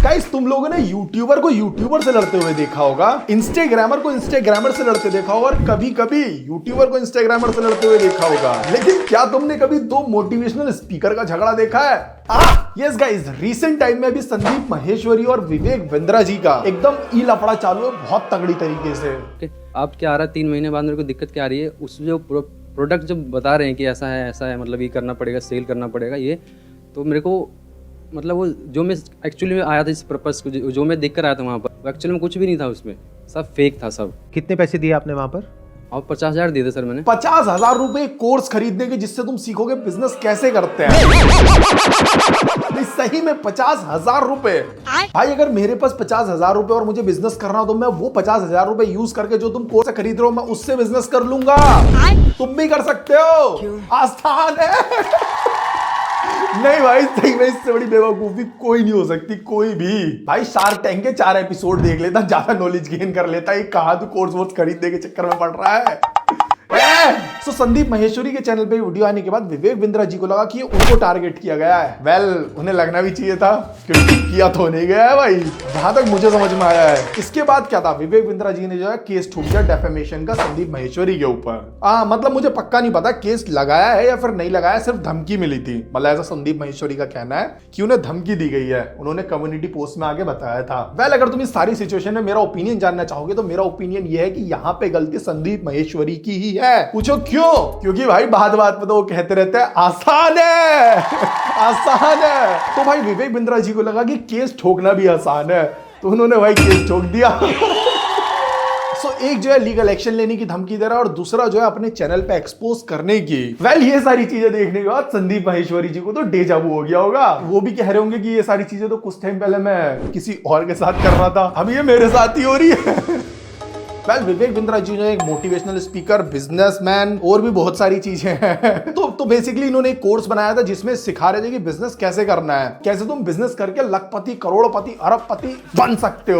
Guys तुम लोगों ने यूट्यूबर को यूट्यूबर से लड़ते हुए देखा होगा, इंस्टाग्रामर को इंस्टाग्रामर से लड़ते देखा होगा, और कभी कभी यूट्यूबर को इंस्टाग्रामर से लड़ते हुए देखा होगा। लेकिन क्या तुमने कभी दो मोटिवेशनल स्पीकर का झगड़ा देखा है? यस गाइस, रिसेंट टाइम में अभी संदीप माहेश्वरी और विवेक बिंद्रा जी का एकदम ई लफड़ा चालू है बहुत तगड़ी तरीके से। अब क्या आ रहा है, 3 महीने बाद मेरे को दिक्कत क्या आ रही है, उस जो प्रोडक्ट जब बता रहे हैं कि ऐसा है मतलब ये करना पड़ेगा, सेल करना पड़ेगा, ये तो मेरे को मतलब वो जो मैं एक्चुअली में आया था इस पर्पस को, जो मैं देख कर आया था वहाँ पर, एक्चुअली में कुछ भी नहीं था उसमें, सब फेक था सब। कितने पैसे दिए आपने वहाँ पर? और 50,000 दिए थे सर मैंने। 50,000 रुपए कोर्स खरीदने के जिससे तुम सीखोगे बिजनेस कैसे करते हैं। नहीं सही में 50,000 रुपए भाई, अगर मेरे पास 50,000 रुपए और मुझे बिजनेस करना हो तो मैं वो 50,000 रुपए यूज करके जो तुम कोर्स खरीद रहे हो मैं उससे बिजनेस कर लूंगा। तुम भी कर सकते हो, आसान है। नहीं भाई सही में इससे बड़ी बेवकूफी कोई नहीं हो सकती, कोई भी। भाई शार्क टैंक के 4 एपिसोड देख लेता, ज्यादा नॉलेज गेन कर लेता। ये कहा तू कोर्स वोर्स खरीदने के चक्कर में पड़ रहा है। तो संदीप माहेश्वरी के चैनल पे वीडियो आने के बाद विवेक बिंद्रा जी को लगा कि उनको टारगेट किया गया है। वेल, उन्हें लगना भी चाहिए था क्योंकि किया तो नहीं गया है भाई, जहां तक मुझे समझ में आया है। इसके बाद क्या था, विवेक बिंद्रा जी ने जो है केस ठोक दिया डेफेमेशन का संदीप माहेश्वरी के ऊपर। मतलब मुझे पक्का नहीं पता केस लगाया है या फिर नहीं लगाया, सिर्फ धमकी मिली थी। मतलब ऐसा संदीप माहेश्वरी का कहना है कि उन्हें धमकी दी गई है, उन्होंने कम्युनिटी पोस्ट में आगे बताया था। वेल, अगर तुम इस सारी सिचुएशन में मेरा ओपिनियन जानना चाहोगे तो मेरा ओपिनियन ये है कि यहाँ पे गलती संदीप माहेश्वरी की ही है। पूछो क्यों? क्योंकि भाई बात बात पे तो वो कहते रहते हैं आसान है, आसान है। तो भाई विवेक बिंद्रा जी को लगा कि केस ठोकना भी आसान है, तो उन्होंने भाई केस ठोक दिया। सो एक जो है लीगल एक्शन लेने की धमकी दे रहा है और दूसरा जो है अपने चैनल पे एक्सपोज करने की। वेल, ये सारी चीजें देखने के बाद संदीप माहेश्वरी जी को तो डेजावू हो गया होगा। वो भी कह रहे होंगे कि ये सारी चीजें तो कुछ टाइम पहले मैं किसी और के साथ कर रहा था, अब ये मेरे साथ ही हो रही है। वेल, विवेक बिंद्रा जी ने एक मोटिवेशनल स्पीकर, बिजनेसमैन और भी बहुत सारी चीजें हैं। तो बेसिकली इन्होंने एक कोर्स बनाया था जिसमें सिखा रहे थे कि बिजनेस कैसे करना है, कैसे तुम बिजनेस करके लखपति, करोड़पति, अरबपति बन सकते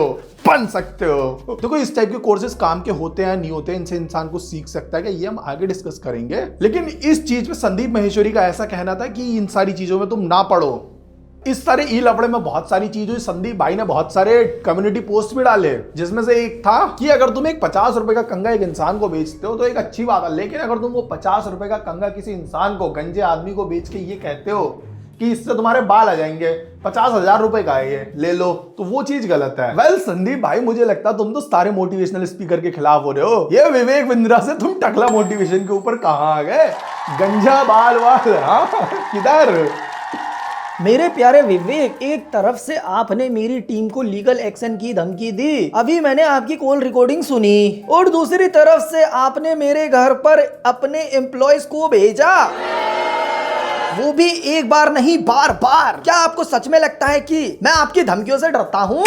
हो। देखो इस टाइप के कोर्सेज काम के होते हैं नहीं होते, इनसे इंसान को सीख सकता है कि ये हम आगे डिस्कस करेंगे। लेकिन इस चीज में संदीप माहेश्वरी का ऐसा कहना था कि इन सारी चीजों में तुम ना पढ़ो। इस सारे ई लफड़े में बहुत सारी चीज हुई। संदीप भाई ने बहुत सारे कम्युनिटी पोस्ट भी डाले, जिसमें से एक था कि अगर तुम एक 50 रुपए का कंगा एक इंसान को बेचते हो तो एक अच्छी बात है, लेकिन अगर तुम वो 50 रुपए का कंगा किसी इंसान को, गंजे आदमी को बेच के ये कहते हो कि इससे तुम्हारे बाल आ जाएंगे, 50,000 रुपए का है ये, ले लो, तो वो चीज गलत है। वेल संदीप भाई, मुझे लगता है तुम तो सारे मोटिवेशनल स्पीकर के खिलाफ हो रहे हो। ये विवेक बिंद्रा से तुम टकला मोटिवेशन के ऊपर कहां आ गए? गंजा बाल वाल, हाँ किधर? मेरे प्यारे विवेक, एक तरफ से आपने मेरी टीम को लीगल एक्शन की धमकी दी, अभी मैंने आपकी कॉल रिकॉर्डिंग सुनी, और दूसरी तरफ से आपने मेरे घर पर अपने एम्प्लॉयज को भेजा, वो भी एक बार नहीं बार बार। क्या आपको सच में लगता है कि मैं आपकी धमकियों से डरता हूँ?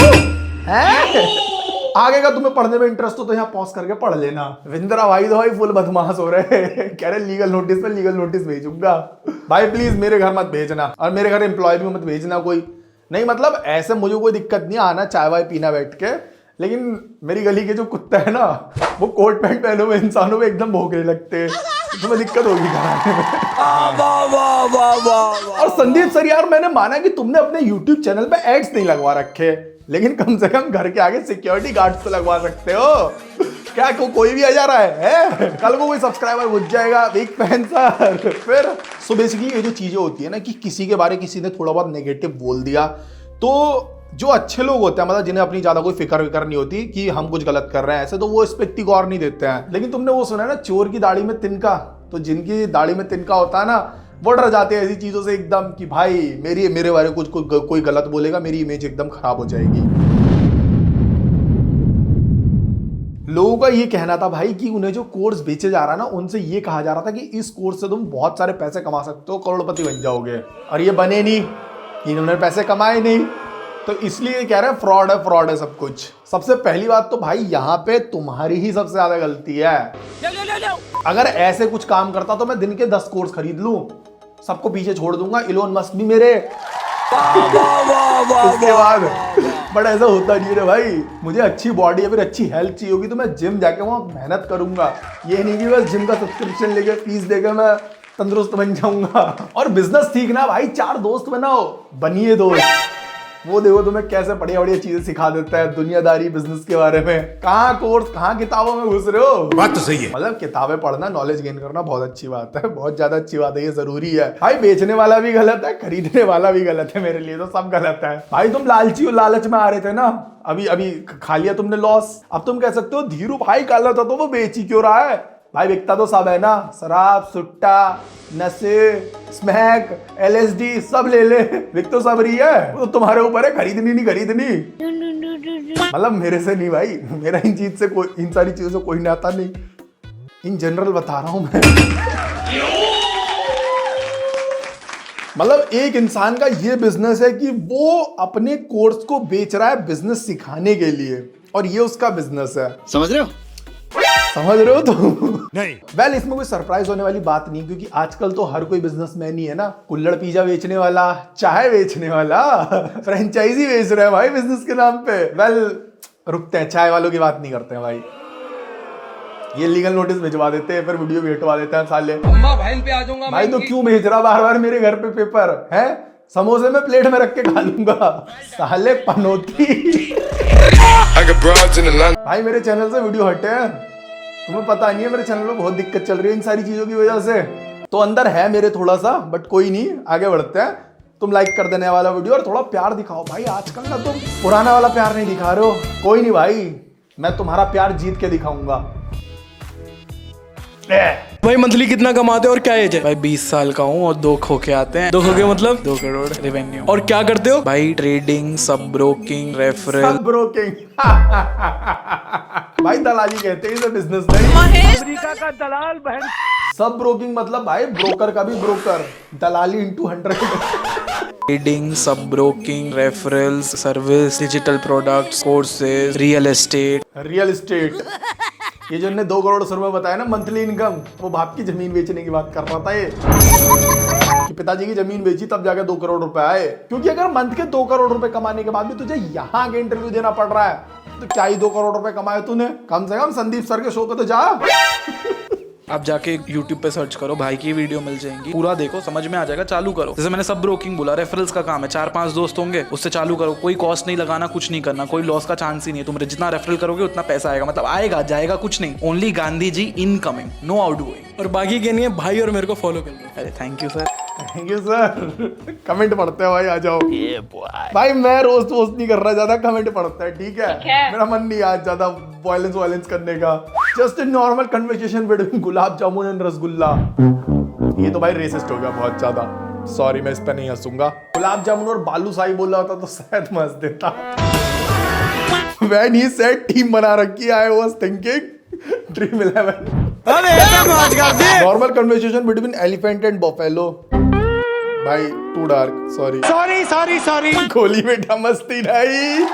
आगे का तुम्हें पढ़ने में इंटरेस्ट हो तो यहाँ पॉज करके पढ़ लेना। विंद्रा भाई तो भाई फुल बदमाश हो रहे हैं, कह रहे लीगल नोटिस पे लीगल नोटिस भेजूंगा। भाई प्लीज मेरे घर मत भेजना, और मेरे घर एम्प्लॉय भी मत भेजना कोई नहीं। मतलब ऐसे मुझे कोई दिक्कत नहीं, आना चाय वाय पीना बैठ के, लेकिन मेरी गली के जो कुत्ते हैं ना, वो कोट पैंट पहने हुए इंसानों में एकदम भौंकने लगते हैं, तुम्हें दिक्कत होगी घराने में। और संदीप सर यार, मैंने माना कि तुमने अपने यूट्यूब चैनल पे एड्स नहीं लगवा रखे, लेकिन कम से कम घर के आगे सिक्योरिटी गार्ड्स तो लगवा सकते हो। क्या कोई भी आ जा रहा है? कल को कोई सब्सक्राइबर घुस जाएगा, बिग फैन सर। फिर सो बेसिकली ये जो चीजें होती है ना कि किसी के बारे किसी ने थोड़ा बहुत नेगेटिव बोल दिया, तो जो अच्छे लोग होते हैं, मतलब जिन्हें अपनी ज्यादा कोई फिक्र विकर नहीं होती कि हम कुछ गलत कर रहे हैं ऐसे, तो वो इस पे इतनी गौर नहीं देते हैं। लेकिन तुमने वो सुना है ना, चोर की दाढ़ी में तिनका, तो जिनकी दाढ़ी में तिनका होता है ना, वो डर जाते हैं ऐसी चीजों से एकदम कि भाई मेरे बारे में कोई गलत बोलेगा, मेरी इमेज एकदम खराब हो जाएगी। लोगों का ये कहना था भाई कि उन्हें जो कोर्स बेचे जा रहा है ना, उनसे ये कहा जा रहा था कि इस कोर्स से तुम बहुत सारे पैसे कमा सकते हो, करोड़पति बन जाओगे, और ये बने नहीं, इन्होंने पैसे कमाए नहीं, तो इसलिए कह रहे हैं फ्रॉड है सब कुछ। सबसे पहली बात तो भाई यहाँ पे तुम्हारी ही सबसे ज्यादा गलती है। अगर ऐसे कुछ काम करता तो मैं दिन के 10 कोर्स खरीद लूं, सबको पीछे छोड़ दूंगा, इलोन मस्क भी मेरे। उसके बाद बट ऐसा होता नहीं है भाई, मुझे अच्छी बॉडी या फिर अच्छी हेल्थ चाहिए होगी तो मैं जिम जाके वहां मेहनत करूंगा। ये नहीं कि बस जिम का सब्सक्रिप्शन लेके फीस देकर मैं तंदुरुस्त बन जाऊंगा। और बिजनेस सीखना भाई, 4 दोस्त बनाओ, बनिए दोस्त। वो देखो तुम्हें कैसे बढ़िया बढ़िया चीजें सिखा देता है दुनियादारी बिजनेस के बारे में। कहाँ कोर्स, कहाँ किताबों में घुस रहे हो। बात तो सही है। मतलब किताबें पढ़ना, नॉलेज गेन करना बहुत अच्छी बात है, बहुत ज्यादा अच्छी बात है, ये जरूरी है भाई। बेचने वाला भी गलत है, खरीदने वाला भी गलत है, मेरे लिए तो सब गलत है भाई। तुम लालची और लालच में आ रहे थे ना, अभी अभी खा लिया तुमने लॉस। अब तुम कह सकते हो धीरू भाई काला था तो वो बेच ही क्यों रहा है। भाई बिकता तो सब है ना, शराब, सुट्टा, नशे, स्मैक, LSD सब ले ले, बिक तो सब रही है। वो तो तुम्हारे ऊपर है, खरीदनी नहीं खरीदनी। मतलब मेरे से नहीं भाई, मेरा इन चीज से कोई, इन सारी चीजों से कोई नाता नहीं, इन जनरल बता रहा हूं मैं। मतलब एक इंसान का ये बिजनेस है कि वो अपने कोर्स को बेच रहा है बिजनेस सिखाने के लिए, और ये उसका बिजनेस है। समझ रहे हो? समझ रहे हो तो नहीं। वेल इसमें कोई सरप्राइज होने वाली बात नहीं, क्योंकि आजकल तो हर कोई बिजनेसमैन ही है ना। कुल्हड़ पिज्जा बेचने वाला, चाय बेचने वाला, फ्रेंचाइजी बेच रहा है भाई बिजनेस के नाम पे। वेल रुकते हैं, चाय वालों की बात नहीं करते हैं भाई। ये लीगल नोटिस भिजवा देते हैं, फिर वीडियो भी हटवा देते हैं साले। पे आ जाऊंगा भाई तो क्यों भेज रहा बार बार मेरे घर पे पेपर है? समोसे में प्लेट में रख के खा लूंगा साले पनौती। भाई मेरे चैनल से वीडियो हटे हैं, तुम्हें पता नहीं है मेरे चैनल में बहुत दिक्कत चल रही है इन सारी चीजों की वजह से। तो अंदर है मेरे थोड़ा सा, बट कोई नहीं, आगे बढ़ते हैं। तुम लाइक कर देने वाला वीडियो और थोड़ा प्यार दिखाओ भाई। आजकल ना तुम पुराना वाला प्यार नहीं दिखा रहे हो। कोई नहीं भाई, मैं तुम्हारा प्यार जीत के दिखाऊंगा। भाई मंथली कितना कमाते हो और क्या एज है? भाई 20 साल का हूँ और 2 खो के आते हैं। 2 खो के मतलब 2 करोड़ रेवेन्यू। और क्या करते हो? भाई ट्रेडिंग, सब ब्रोकिंग, रेफरल। सब ब्रोकिंग भाई दलाली कहते हैं इसे, बिजनेस नहीं। अमेरिका का दलाल बहन। सब ब्रोकिंग मतलब भाई ब्रोकर का भी ब्रोकर, दलाली इंटू 100। ट्रेडिंग, सब broking, referrals, service, digital products, courses, real estate. Real estate, ये जो ने 2 करोड़ रुपए बताया ना मंथली इनकम, वो बाप की जमीन बेचने की बात कर रहा था ये, कि पिताजी की जमीन बेची तब जाके 2 करोड़ रुपए आए। क्योंकि अगर मंथ के 2 करोड़ रुपए कमाने के बाद भी तुझे यहाँ के इंटरव्यू देना पड़ रहा है, तो क्या ही 2 करोड़ रुपए कमाए तूने? कम से कम संदीप सर के शो पे तो जा। आप जाके YouTube पे सर्च करो, भाई की वीडियो मिल जाएंगी, पूरा देखो, समझ में आ जाएगा, चालू करो। जैसे मैंने सब ब्रोकिंग बोला, रेफरल्स का काम है, 4-5 दोस्त होंगे, उससे चालू करो। कोई कॉस्ट नहीं लगाना, कुछ नहीं करना, कोई लॉस का चांस ही नहीं है। तुम जितना रेफरल करोगे उतना पैसा आएगा, मतलब आएगा जाएगा कुछ नहीं। Only Gandhi ji incoming, no outgoing. और बाकी के नहीं है भाई, और मेरे को फॉलो कर लो। अरे thank you sir. Thank you sir. Comment पढ़ते हैं भाई, आ जाओ। भाई मैं रोस्ट वोस्ट नहीं कर रहा, ज्यादा कमेंट पढ़ता है, ठीक है? मेरा मन नहीं आज ज्यादा वायलेंस करने का। Just a normal conversation between gulab jamun and rasgulla. ये तो भाई रेसिस्ट हो गया बहुत ज्यादा, सॉरी मैं इस पे नहीं हंसूंगा। गुलाब जामुन और बालूशाही बोला होता तो शायद मैं हंस देता। When he said टीम बना रखी, I was thinking Dream 11। Normal conversation between elephant and buffalo. भाई टू डार्क, सॉरी। गोली बेटा मस्ती नहीं।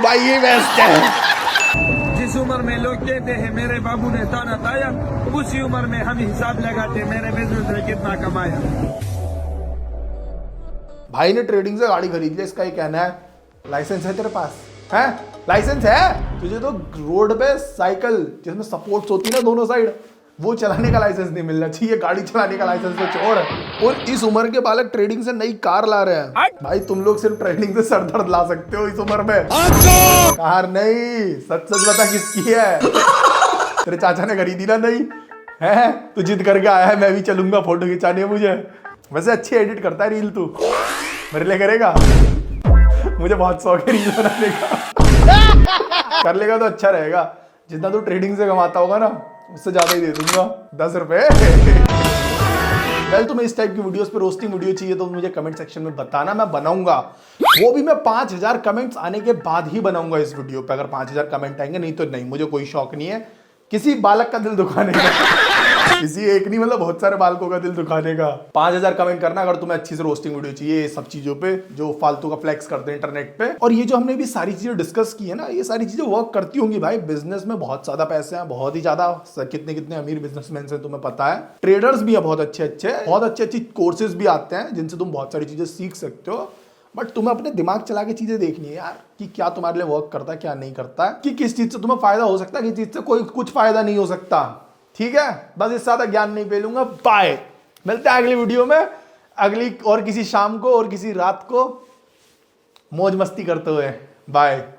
भाई ये बेस्ट है। जिस उम्र में लोग कहते हैं मेरे बाबू ने ताना ताया, उसी उम्र में हम हिसाब लगाते मेरे बिजनेस में कितना कमाया। भाई ने ट्रेडिंग से गाड़ी खरीद ली, इसका ये कहना है। लाइसेंस है तेरे पास? है लाइसेंस है? तुझे तो रोड पे साइकिल जिसमें सपोर्ट्स होती है ना दोनों साइड, वो चलाने का लाइसेंस नहीं मिलना चाहिए, गाड़ी चलाने का लाइसेंस तो छोड़। और इस उम्र के बालक ट्रेडिंग से नई कार ला रहे हैं। भाई तुम लोग सिर्फ ट्रेडिंग से सर दर्द ला सकते हो इस उम्र में, कार नहीं। सच बता किसकी है? तेरे चाचा ने खरीदी ना? नहीं है? तू जिद करके आया है मैं भी चलूंगा, फोटो खिंचानी है मुझे। वैसे अच्छी एडिट करता है रील, तू मेरे लिए करेगा? मुझे बहुत शौक है रील बनाने का। कर लेगा तो अच्छा रहेगा। जितना तू ट्रेडिंग से कमाता होगा ना, उससे ज्यादा ही दे दूंगा, 10 रुपए। वेल तुम्हें इस टाइप की वीडियोस पे रोस्टिंग वीडियो चाहिए तो मुझे कमेंट सेक्शन में बताना, मैं बनाऊंगा। वो भी मैं 5000 कमेंट्स आने के बाद ही बनाऊंगा इस वीडियो पे। अगर 5000 कमेंट आएंगे, नहीं तो नहीं। मुझे कोई शौक नहीं है किसी बालक का दिल दुखाने का। किसी एक नहीं, मतलब बहुत सारे बालकों का दिल दुखाने का। 5000 कमेंट करना अगर तुम्हें अच्छी से रोस्टिंग वीडियो चाहिए, ये सब चीजों पे जो फालतू का फ्लेक्स करते हैं इंटरनेट पे। और ये जो हमने भी सारी चीजें डिस्कस की है ना, ये सारी चीजें वर्क करती होंगी भाई। बिजनेस में बहुत ज्यादा पैसे हैं, बहुत ही ज्यादा। कितने कितने अमीर बिजनेसमैन हैं तुम्हें पता है। ट्रेडर्स भी है बहुत अच्छे कोर्सेज भी आते हैं जिनसे तुम बहुत सारी चीजें सीख सकते हो। बट तुम्हें अपने दिमाग चला के चीजें देखनी है यार, कि क्या तुम्हारे लिए वर्क करता है, क्या नहीं करता है, कि किस चीज से तुम्हें फायदा हो सकता है, किस चीज से कोई कुछ फायदा नहीं हो सकता। ठीक है, बस इससे ज्यादा ज्ञान नहीं फैलूंगा। बाय, मिलते हैं अगली वीडियो में। अगली और किसी शाम को और किसी रात को मौज मस्ती करते हुए। बाय।